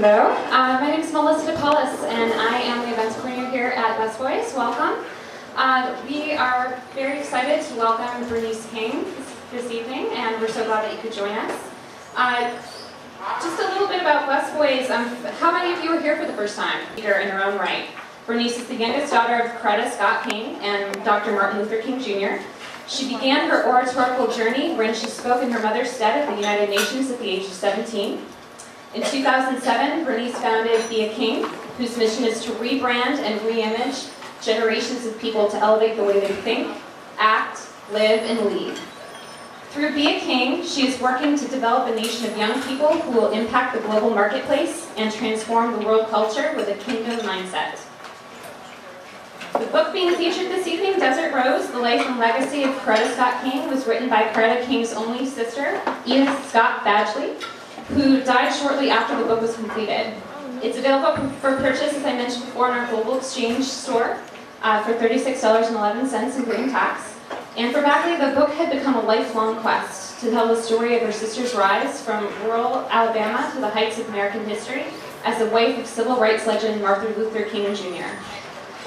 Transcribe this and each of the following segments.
Hello, my name is Melissa DePaulis, and I am the events coordinator here at Busboys. Welcome. We are very excited to welcome Bernice King this evening, and we're so glad that you could join us. Just a little bit about Busboys. How many of you are here for the first time? Here in her own right. Bernice is the youngest daughter of Coretta Scott King and Dr. Martin Luther King Jr. She began her oratorical journey when she spoke in her mother's stead at the United Nations at the age of 17. In 2007, Bernice founded Be a King, whose mission is to rebrand and re-image generations of people to elevate the way they think, act, live, and lead. Through Be a King, she is working to develop a nation of young people who will impact the global marketplace and transform the world culture with a kingdom mindset. The book being featured this evening, Desert Rose, The Life and Legacy of Coretta Scott King, was written by Coretta King's only sister, Edith Scott Badgley, who died shortly after the book was completed. It's available for purchase, as I mentioned before, in our Global Exchange store for $36.11 including tax. And for Badgley, the book had become a lifelong quest to tell the story of her sister's rise from rural Alabama to the heights of American history as the wife of civil rights legend Martin Luther King Jr.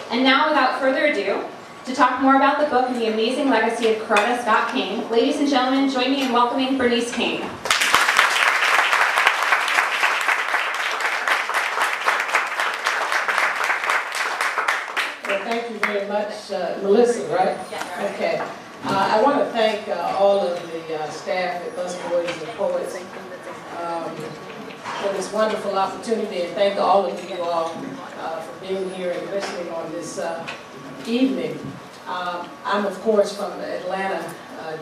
And now, without further ado, to talk more about the book and the amazing legacy of Coretta Scott King, ladies and gentlemen, join me in welcoming Bernice King. Thank you very much, Melissa, right? Yes. Okay. I want to thank all of the staff at Busboys and Poets for this wonderful opportunity, and thank all of you all for being here and listening on this evening. I'm, of course, from Atlanta,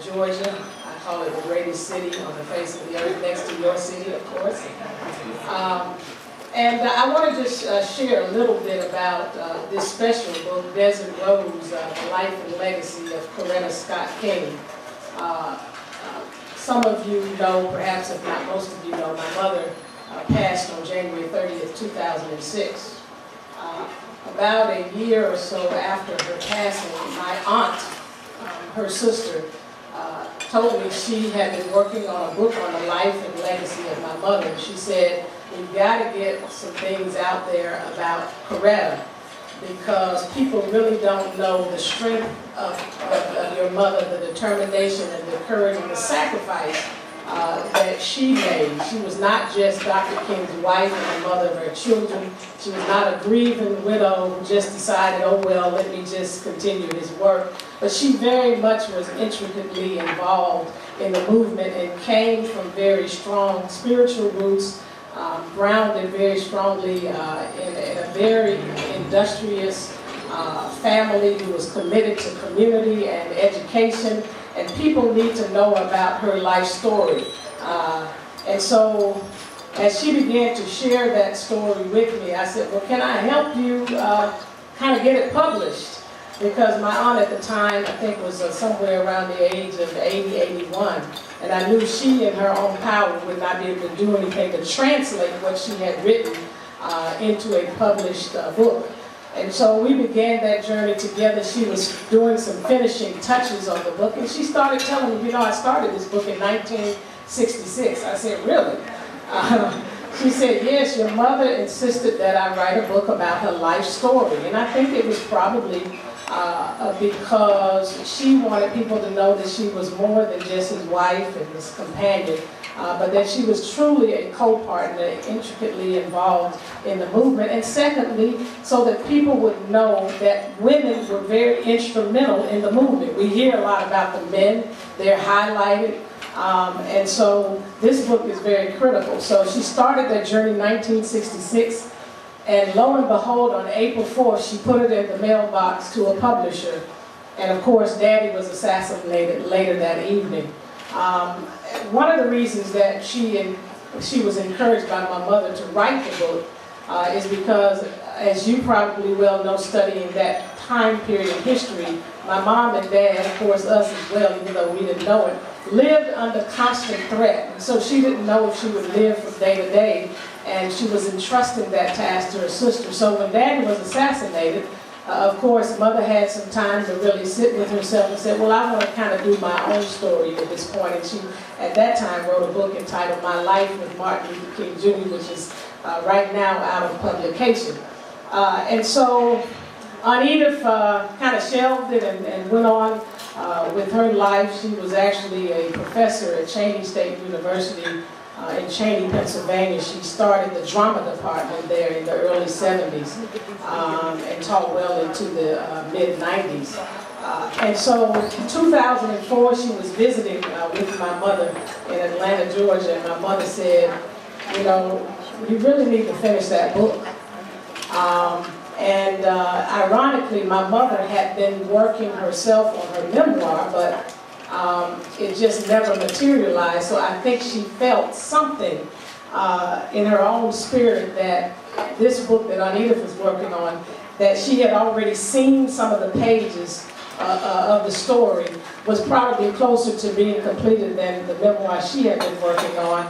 Georgia. I call it the greatest city on the face of the earth, next to your city, of course. And I want to just share a little bit about this special book, Desert Rose, The Life and Legacy of Coretta Scott King. Some of you know, perhaps if not most of you know, my mother passed on January 30th, 2006. About a year or so after her passing, my aunt, her sister, told me she had been working on a book on the life and legacy of my mother. She said, we've got to get some things out there about Coretta because people really don't know the strength of your mother, the determination and the courage and the sacrifice that she made. She was not just Dr. King's wife and the mother of her children. She was not a grieving widow who just decided, oh well, let me just continue his work. But she very much was intricately involved in the movement and came from very strong spiritual roots, grounded very strongly in a very industrious family who was committed to community and education. And people need to know about her life story. And so, as she began to share that story with me, I said, well, can I help you kind of get it published? Because my aunt at the time, I think, was somewhere around the age of 80, 81. And I knew she, in her own power, would not be able to do anything to translate what she had written into a published book. And so we began that journey together. She was doing some finishing touches on the book, and she started telling me, you know, I started this book in 1966. I said, really? She said, yes, your mother insisted that I write a book about her life story. And I think it was probably because she wanted people to know that she was more than just his wife and his companion, but that she was truly a co-partner, intricately involved in the movement. And secondly, so that people would know that women were very instrumental in the movement. We hear a lot about the men, they're highlighted, and so this book is very critical. So she started that journey in 1966, and lo and behold, on April 4th, she put it in the mailbox to a publisher. And of course, Daddy was assassinated later that evening. One of the reasons that she was encouraged by my mother to write the book is because, as you probably well know, studying that time period in history, my mom and dad, of course us as well, even though we didn't know it, lived under constant threat. And so she didn't know if she would live from day to day, and she was entrusting that task to her sister. So when Daddy was assassinated, of course, Mother had some time to really sit with herself and said, well, I want to kind of do my own story at this point. And she, at that time, wrote a book entitled My Life with Martin Luther King Jr., which is right now out of publication. And so Aunt Edith kind of shelved it and went on with her life. She was actually a professor at Cheney State University in Cheney, Pennsylvania. She started the drama department there in the early 70s and taught well into the mid-90s. And so in 2004, she was visiting with my mother in Atlanta, Georgia, and my mother said, you know, you really need to finish that book. Ironically, my mother had been working herself on her memoir, but it just never materialized. So I think she felt something in her own spirit that this book that Aunt Edith was working on, that she had already seen some of the pages of the story, was probably closer to being completed than the memoir she had been working on.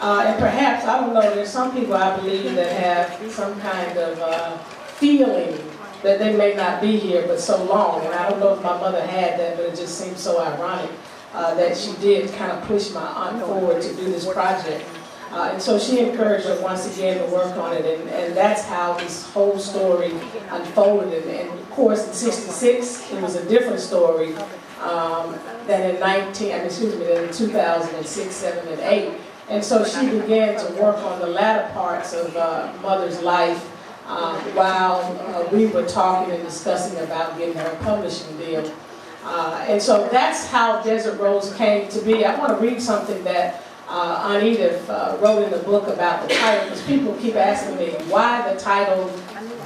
And perhaps, I don't know, there's some people I believe that have some kind of feeling that they may not be here but so long. And I don't know if my mother had that, but it just seems so ironic that she did kind of push my aunt forward to do this project. And so she encouraged her once again to work on it, and that's how this whole story unfolded. And of course, in '66, it was a different story than in 2006, 7, and 8. And so she began to work on the latter parts of Mother's life while we were talking and discussing about getting her a publishing deal. And so that's how Desert Rose came to be. I want to read something that Aunt Edith wrote in the book about the title, because people keep asking me why the title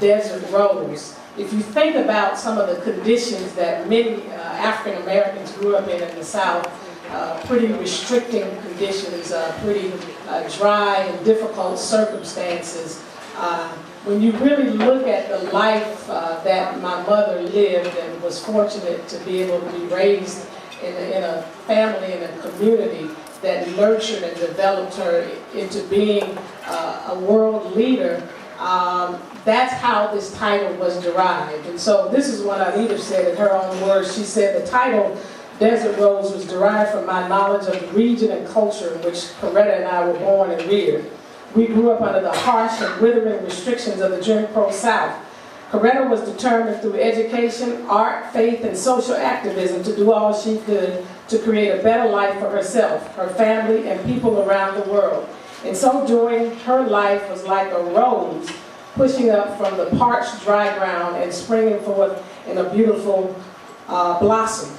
Desert Rose. If you think about some of the conditions that many African Americans grew up in the South, pretty restricting conditions, pretty dry and difficult circumstances. When you really look at the life that my mother lived and was fortunate to be able to be raised in a family and a community that nurtured and developed her into being a world leader, that's how this title was derived. And so this is what Aunt Edith said in her own words. She said the title Desert Rose was derived from my knowledge of the region and culture in which Coretta and I were born and reared. We grew up under the harsh and withering restrictions of the Jim Crow South. Coretta was determined through education, art, faith, and social activism to do all she could to create a better life for herself, her family, and people around the world. In so doing, her life was like a rose pushing up from the parched, dry ground and springing forth in a beautiful blossom.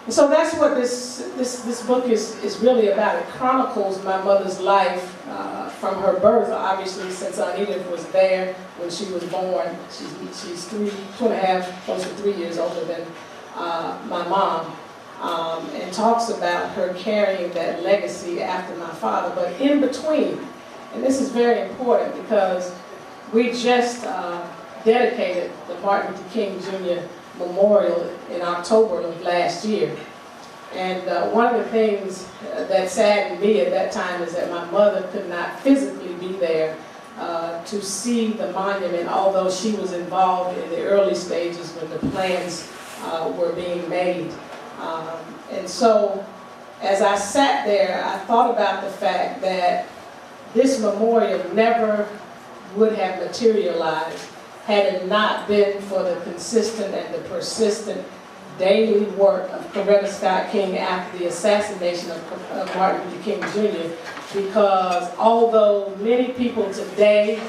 And so that's what this book is really about. It chronicles my mother's life from her birth, obviously, since Aunt Edith was there when she was born. She's 2.5, close to 3 years older than my mom, and talks about her carrying that legacy after my father. But in between, and this is very important because we just dedicated the Martin Luther King Jr. Memorial in October of last year. And one of the things that saddened me at that time is that my mother could not physically be there to see the monument, although she was involved in the early stages when the plans were being made. And so as I sat there, I thought about the fact that this memorial never would have materialized had it not been for the consistent and the persistent daily work of Coretta Scott King after the assassination of Martin Luther King Jr. Because although many people today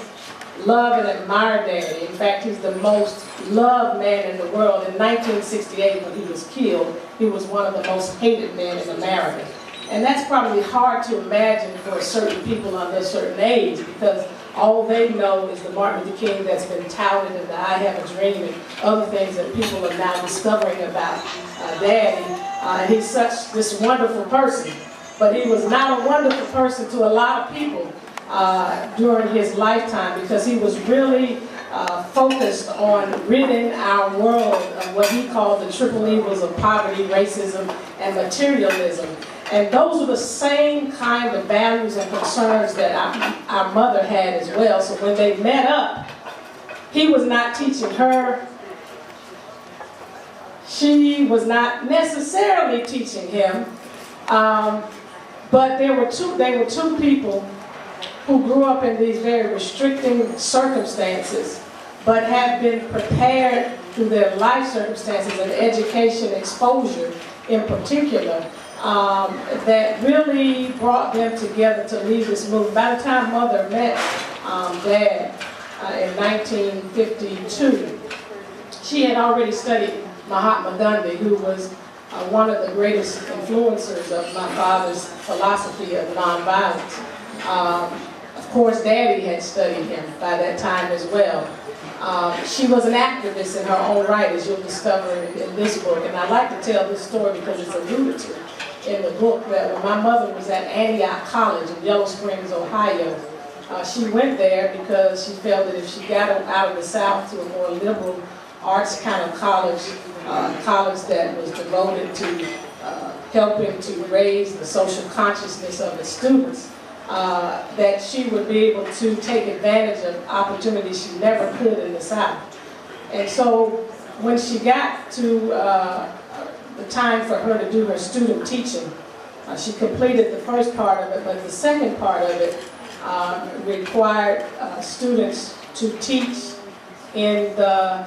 love and admire Daddy, in fact he's the most loved man in the world, in 1968 when he was killed, he was one of the most hated men in America. And that's probably hard to imagine for certain people under a certain age, because all they know is the Martin Luther King that's been touted and the I Have a Dream and other things that people are now discovering about Daddy. He's such this wonderful person, but he was not a wonderful person to a lot of people during his lifetime, because he was really focused on ridding our world of what he called the triple evils of poverty, racism, and materialism. And those are the same kind of values and concerns that our mother had as well. So when they met up, he was not teaching her. She was not necessarily teaching him. But they were two people who grew up in these very restricting circumstances, but have been prepared through their life circumstances and education exposure in particular, that really brought them together to lead this movement. By the time Mother met Dad in 1952, she had already studied Mahatma Gandhi, who was one of the greatest influencers of my father's philosophy of nonviolence. Of course, Daddy had studied him by that time as well. She was an activist in her own right, as you'll discover in this book. And I like to tell this story because it's alluded to in the book, that when my mother was at Antioch College in Yellow Springs, Ohio, she went there because she felt that if she got out of the South to a more liberal arts kind of college, college that was devoted to helping to raise the social consciousness of the students, that she would be able to take advantage of opportunities she never could in the South. And so when she got to the time for her to do her student teaching, she completed the first part of it, but the second part of it required students to teach in the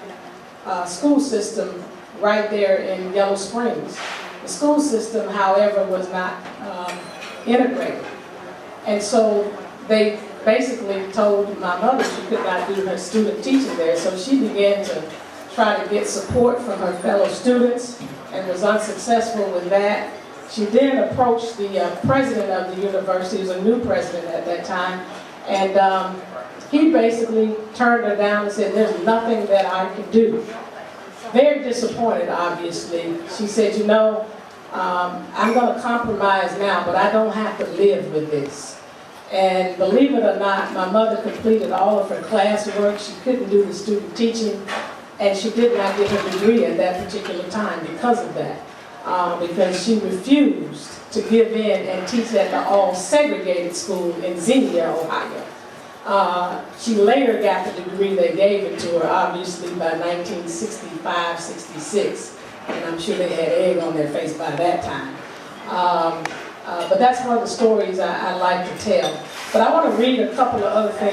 school system right there in Yellow Springs. The school system, however, was not integrated. And so they basically told my mother she could not do her student teaching there, so she began to try to get support from her fellow students and was unsuccessful with that. She then approached the president of the university, he was a new president at that time, and he basically turned her down and said, "There's nothing that I can do." Very disappointed, obviously. She said, "You know, I'm going to compromise now, but I don't have to live with this." And believe it or not, my mother completed all of her classwork. She couldn't do the student teaching, and she did not get her degree at that particular time because of that. Because she refused to give in and teach at the all-segregated school in Xenia, Ohio. She later got the degree. They gave it to her, obviously, by 1965, 66. And I'm sure they had egg on their face by that time. But that's one of the stories I like to tell. But I want to read a couple of other things.